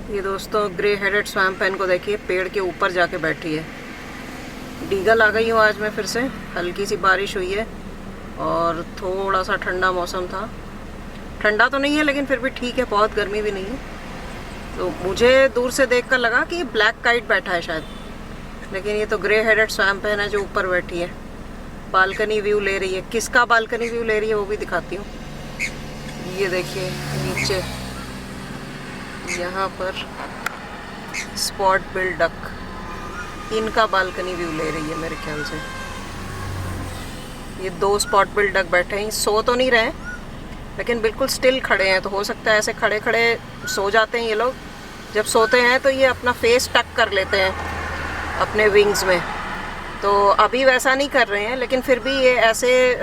ये दोस्तों grey headed swamp pen को देखिए, पेड़ के ऊपर जाके बैठी है। डीगल आ गई हूँ आज मैं फिर से। हल्की सी बारिश हुई है और थोड़ा सा ठंडा मौसम था। ठंडा तो नहीं है लेकिन फिर भी ठीक है, बहुत गर्मी भी नहीं है। तो मुझे दूर से देखकर लगा कि ब्लैक काइट बैठा है शायद, लेकिन ये तो ग्रे हेडेड स्वैम्प पेन है जो ऊपर बैठी है। बालकनी व्यू ले रही है। किसका बालकनी व्यू ले रही है वो भी दिखाती हूँ। ये देखिए नीचे यहाँ पर स्पॉट बिल डक, इनका बालकनी व्यू ले रही है मेरे ख्याल से। ये 2 स्पॉट बिल डक बैठे हैं, सो तो नहीं रहे लेकिन बिल्कुल स्टिल खड़े हैं। तो हो सकता है ऐसे खड़े खड़े सो जाते हैं ये लोग। जब सोते हैं तो ये अपना फेस टक कर लेते हैं अपने विंग्स में। तो अभी वैसा नहीं कर रहे हैं, लेकिन फिर भी ये ऐसे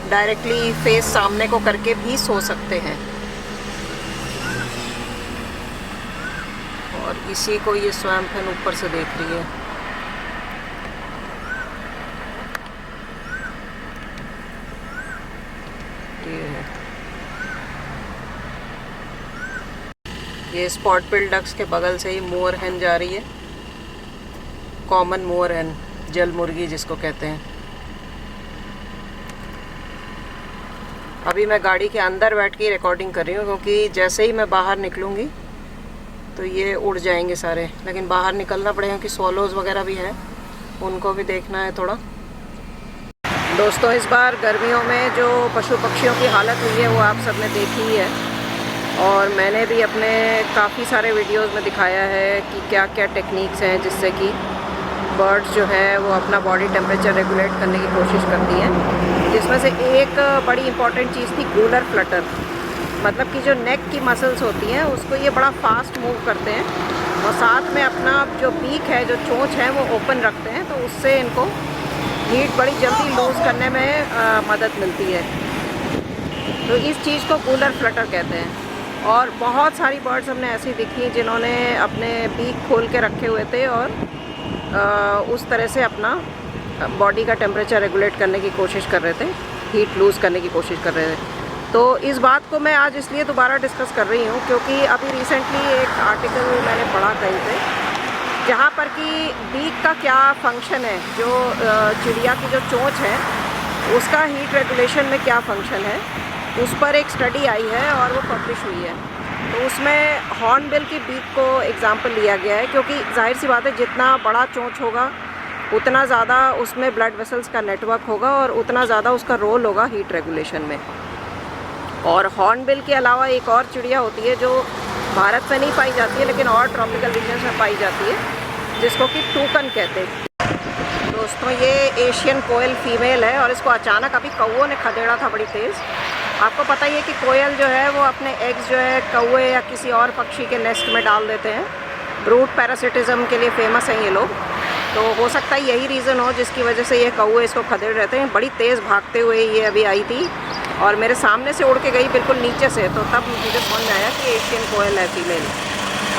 डायरेक्टली फेस सामने को करके भी सो सकते हैं। और इसी को ये स्वैम्प पेन ऊपर से देख रही है। ये स्पॉट बिल डक्स के बगल से ही मोर हैन जा रही है। कॉमन मोर हैन, जल मुर्गी जिसको कहते हैं। अभी मैं गाड़ी के अंदर बैठ के रिकॉर्डिंग कर रही हूँ, क्योंकि जैसे ही मैं बाहर निकलूँगी तो ये उड़ जाएंगे सारे। लेकिन बाहर निकलना पड़ेगा कि स्वॉलोज़ वगैरह भी हैं, उनको भी देखना है थोड़ा। दोस्तों इस बार गर्मियों में जो पशु पक्षियों की हालत हुई है वो आप सब ने देखी ही है, और मैंने भी अपने काफ़ी सारे वीडियोस में दिखाया है कि क्या क्या टेक्निक्स हैं जिससे कि बर्ड्स जो है वो अपना बॉडी टेम्परेचर रेगुलेट करने की कोशिश करती हैं। जिसमें से एक बड़ी इंपॉर्टेंट चीज़ थी गूलर फ्लटर। मतलब कि जो नेक की मसल्स होती हैं उसको ये बड़ा फास्ट मूव करते हैं, और साथ में अपना जो बीक है, जो चोंच है, वो ओपन रखते हैं। तो उससे इनको हीट बड़ी जल्दी लूज़ करने में मदद मिलती है। तो इस चीज़ को गूलर फ्लटर कहते हैं। और बहुत सारी बर्ड्स हमने ऐसी दिखी जिन्होंने अपने बीक खोल के रखे हुए थे और उस तरह से अपना बॉडी का टेम्परेचर रेगुलेट करने की कोशिश कर रहे थे, हीट लूज़ करने की कोशिश कर रहे थे। तो इस बात को मैं आज इसलिए दोबारा डिस्कस कर रही हूँ क्योंकि अभी रिसेंटली एक आर्टिकल मैंने पढ़ा कहीं पे, जहाँ पर कि बीक का क्या फंक्शन है, जो चिड़िया की जो चोंच है उसका हीट रेगुलेशन में क्या फंक्शन है, उस पर एक स्टडी आई है और वो पब्लिश हुई है। तो उसमें हॉर्नबिल की बीक को एग्जांपल लिया गया है, क्योंकि जाहिर सी बात है जितना बड़ा चोंच होगा उतना ज़्यादा उसमें ब्लड वेसल्स का नेटवर्क होगा और उतना ज़्यादा उसका रोल होगा हीट रेगुलेशन में। और हॉर्नबिल के अलावा एक और चिड़िया होती है जो भारत में नहीं पाई जाती है लेकिन और ट्रॉपिकल रीजन में पाई जाती है, जिसको कि टूकन कहते हैं। दोस्तों ये एशियन कोयल फीमेल है और इसको अचानक अभी कौओं ने खदेड़ा था बड़ी तेज़। आपको पता ही है कि कोयल जो है वो अपने एग्स जो है कौए या किसी और पक्षी के नेस्ट में डाल देते हैं। ब्रूड पैरासिटिज्म के लिए फेमस हैं ये लोग। तो हो सकता है यही रीज़न हो जिसकी वजह से ये कौए इसको खदेड़ रहते हैं। बड़ी तेज़ भागते हुए ये अभी आई थी और मेरे सामने से उड़ के गई बिल्कुल नीचे से। तो तब मुझे समझ में आया कि एशियन कोयल है फीमेल,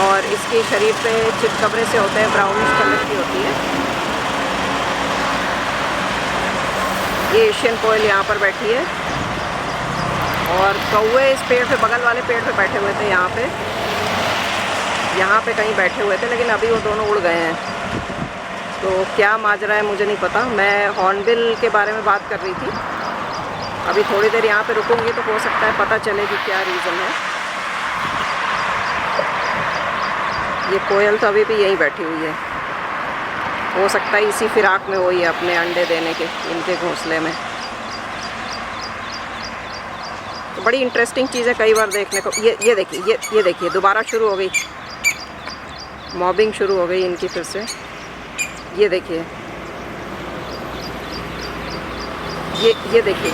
और इसके शरीर पे चितकबरे से होते हैं, ब्राउनिश कलर की होती है। ये एशियन कोयल यहाँ पर बैठी है और कौए इस पेड़ पे, बगल वाले पेड़ पे बैठे हुए थे। यहाँ पे कहीं बैठे हुए थे, लेकिन अभी वो दोनों उड़ गए हैं। तो क्या माजरा है मुझे नहीं पता। मैं हॉर्नबिल के बारे में बात कर रही थी। अभी थोड़ी देर यहाँ पे रुकूंगी तो हो सकता है पता चले कि क्या रीज़न है। ये कोयल तो अभी भी यहीं बैठी हुई है। हो सकता है इसी फिराक में वही है अपने अंडे देने के, इनके घोंसले में। तो बड़ी इंटरेस्टिंग चीज़ है कई बार देखने को। ये देखिए, ये देखिए दोबारा शुरू हो गई मॉबिंग, शुरू हो गई इनकी फिर से। ये देखिए, ये देखिए,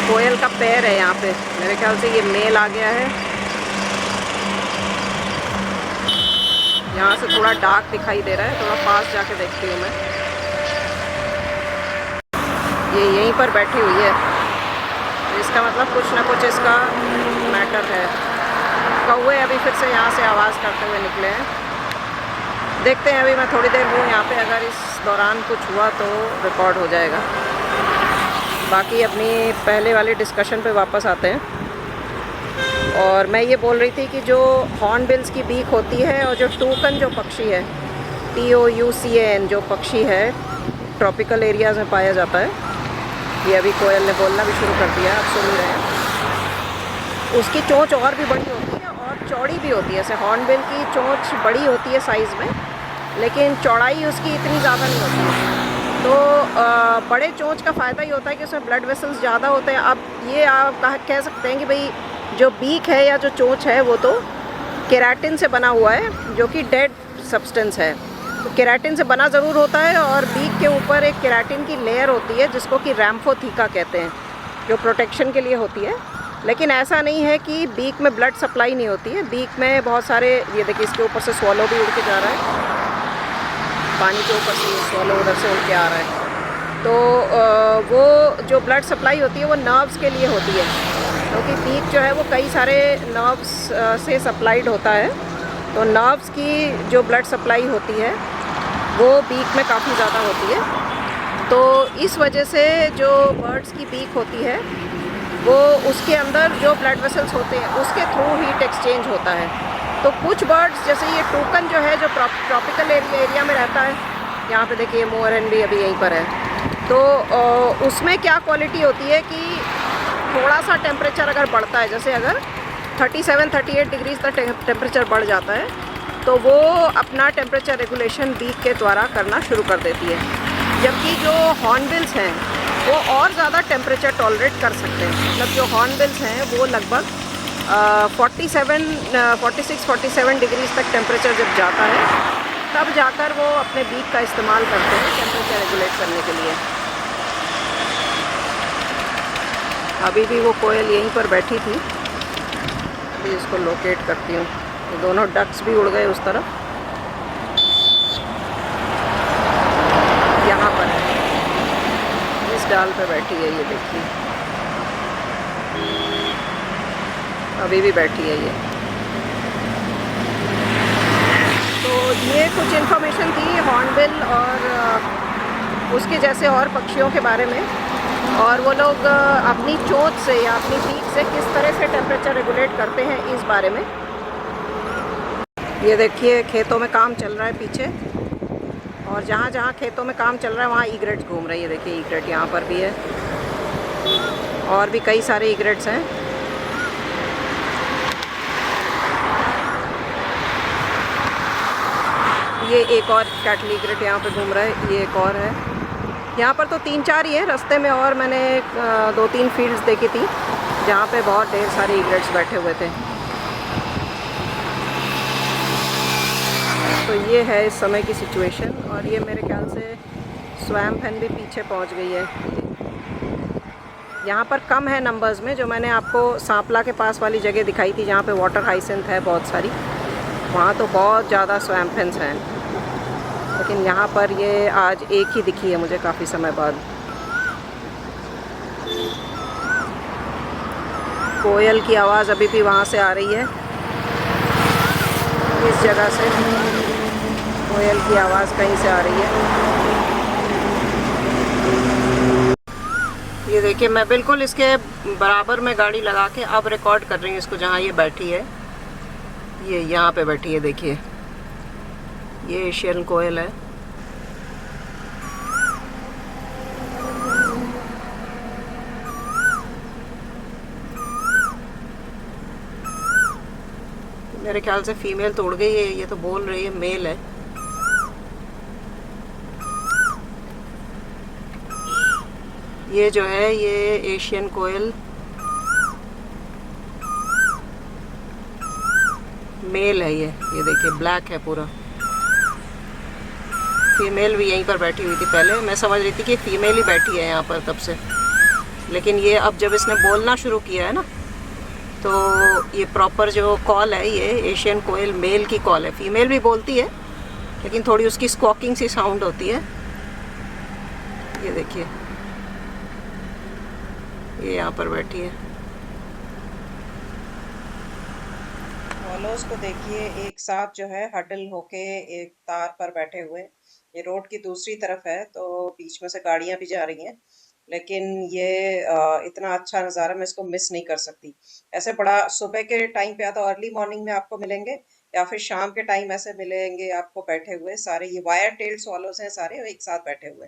कोयल का पैर है यहाँ पे। मेरे ख्याल से ये मेल आ गया है। यहाँ से थोड़ा डार्क दिखाई दे रहा है, थोड़ा पास जाके देखती हूँ मैं। ये यहीं पर बैठी हुई है, तो इसका मतलब कुछ ना कुछ इसका मैटर है। कौवे अभी फिर से यहाँ से आवाज़ करते हुए निकले हैं। देखते हैं, अभी मैं थोड़ी देर हूँ यहाँ पे, अगर इस दौरान कुछ हुआ तो रिकॉर्ड हो जाएगा। बाकी अपनी पहले वाले डिस्कशन पे वापस आते हैं। और मैं ये बोल रही थी कि जो हॉर्नबिल्स की बीक होती है और जो टूकन जो पक्षी है, TOUCAN जो पक्षी है, ट्रॉपिकल एरियाज़ में पाया जाता है। ये अभी कोयल ने बोलना भी शुरू कर दिया है, आप सुन ही रहे हैं। उसकी चोंच और भी बड़ी होती है और चौड़ी भी होती है। जैसे हॉर्नबिल की चोंच बड़ी होती है साइज़ में, लेकिन चौड़ाई उसकी इतनी ज़्यादा नहीं होती है। तो बड़े चोंच का फ़ायदा ये होता है कि उसमें ब्लड वेसल्स ज़्यादा होते हैं। अब ये आप कह सकते हैं कि भाई जो बीक है या जो चोंच है वो तो केराटिन से बना हुआ है, जो कि डेड सब्सटेंस है। तो केराटिन से बना ज़रूर होता है, और बीक के ऊपर एक केराटिन की लेयर होती है जिसको कि रैम्फोथीका कहते हैं, जो प्रोटेक्शन के लिए होती है। लेकिन ऐसा नहीं है कि बीक में ब्लड सप्लाई नहीं होती है। बीक में बहुत सारे, ये देखिए इसके ऊपर से स्वॉलो भी उड़ के जा रहा है, पानी के ऊपर से स्वॉलो उधर से उड़ के आ रहा है। तो वो जो ब्लड सप्लाई होती है वो नर्व्स के लिए होती है, क्योंकि बीक जो है वो कई सारे नर्व्स से सप्लाइड होता है। तो नर्व्स की जो ब्लड सप्लाई होती है वो बीक में काफ़ी ज़्यादा होती है। तो इस वजह से जो बर्ड्स की बीक होती है वो उसके अंदर जो ब्लड वेसल्स होते हैं उसके थ्रू हीट एक्सचेंज होता है। तो कुछ बर्ड्स, जैसे ये टूकन जो है, जो ट्रॉपिकल एरिया में रहता है, यहाँ पे देखिए मोरन भी अभी यहीं पर है। तो उसमें क्या क्वालिटी होती है कि थोड़ा सा टेम्परेचर अगर बढ़ता है, जैसे अगर 37-38 डिग्रीज तक टेम्परेचर बढ़ जाता है, तो वो अपना टेम्परेचर रेगुलेशन बीक के द्वारा करना शुरू कर देती है। जबकि जो हॉर्नबिल्स हैं वो और ज़्यादा टेम्परेचर टॉलरेट कर सकते हैं। मतलब जो हॉर्नबिल्स हैं वो लगभग 46-47 डिग्रीज तक टेम्परेचर जब जाता है, तब जाकर वो अपने बीक का इस्तेमाल करते हैं टेम्परेचर रेगुलेट करने के लिए। अभी भी वो कोयल यहीं पर बैठी थी, अभी इसको लोकेट करती हूँ। ये दोनों डक्स भी उड़ गए उस तरफ, यहाँ पर इस डाल पे बैठी है, ये देखिए अभी भी बैठी है ये। तो ये कुछ इन्फॉर्मेशन थी हॉर्नबिल और उसके जैसे और पक्षियों के बारे में, और वो लोग अपनी चोंच से या अपनी बीक से किस तरह से टेम्परेचर रेगुलेट करते हैं इस बारे में। ये देखिए खेतों में काम चल रहा है पीछे, और जहाँ जहाँ खेतों में काम चल रहा है वहाँ ईग्रेट्स घूम रही है। देखिए ईग्रेट यहाँ पर भी है, और भी कई सारे ईग्रेट्स हैं। ये एक और कैटल ईग्रेट यहाँ पे घूम रहा है, ये एक और है। यहाँ पर तो 3-4 ही है रास्ते में, और मैंने 2-3 फील्ड्स देखी थी जहाँ पे बहुत ढेर सारे ईग्रेट्स बैठे हुए थे। तो ये है इस समय की सिचुएशन, और ये मेरे ख्याल से स्वैम्प हेन भी पीछे पहुँच गई है। यहाँ पर कम है नंबर्स में, जो मैंने आपको सांपला के पास वाली जगह दिखाई थी जहाँ पे वाटर हाइसिंथ है बहुत सारी, वहाँ तो बहुत ज़्यादा स्वैम्प हेन्स हैं। लेकिन यहाँ पर ये आज एक ही दिखी है मुझे काफ़ी समय बाद। कोयल की आवाज़ अभी भी वहाँ से आ रही है, इस जगह से कोयल की आवाज़ कहीं से आ रही है। ये देखिए मैं बिल्कुल इसके बराबर में गाड़ी लगा के अब रिकॉर्ड कर रही हूँ इसको, जहाँ ये बैठी है, ये यहाँ पे बैठी है। देखिए ये एशियन कोयल है। मेरे ख्याल से फीमेल तो उड़ गई है, ये तो बोल रही है मेल है। ये जो है ये एशियन कोयल मेल है। ये देखिए ब्लैक है पूरा। फीमेल भी यहीं पर बैठी हुई थी पहले, मैं समझ रही थी कि फीमेल ही बैठी है यहाँ पर तब से, लेकिन ये अब जब इसने बोलना शुरू किया है ना, तो ये प्रॉपर जो कॉल है ये एशियन कोयल मेल की कॉल है। फीमेल भी बोलती है लेकिन थोड़ी उसकी स्क्वॉकिंग सी साउंड होती है। ये देखिए ये यहाँ पर बैठी है। स्वॉलोज को देखिए एक साथ जो है हडल होके एक तार पर बैठे हुए। ये रोड की दूसरी तरफ है तो बीच में से गाड़ियां भी जा रही हैं, लेकिन ये इतना अच्छा नज़ारा मैं इसको मिस नहीं कर सकती। ऐसे बड़ा सुबह के टाइम पे या तो अर्ली मॉर्निंग में आपको मिलेंगे या फिर शाम के टाइम ऐसे मिलेंगे आपको बैठे हुए। सारे ये वायर टेल्ड स्वॉलोज हैं, सारे एक साथ बैठे हुए।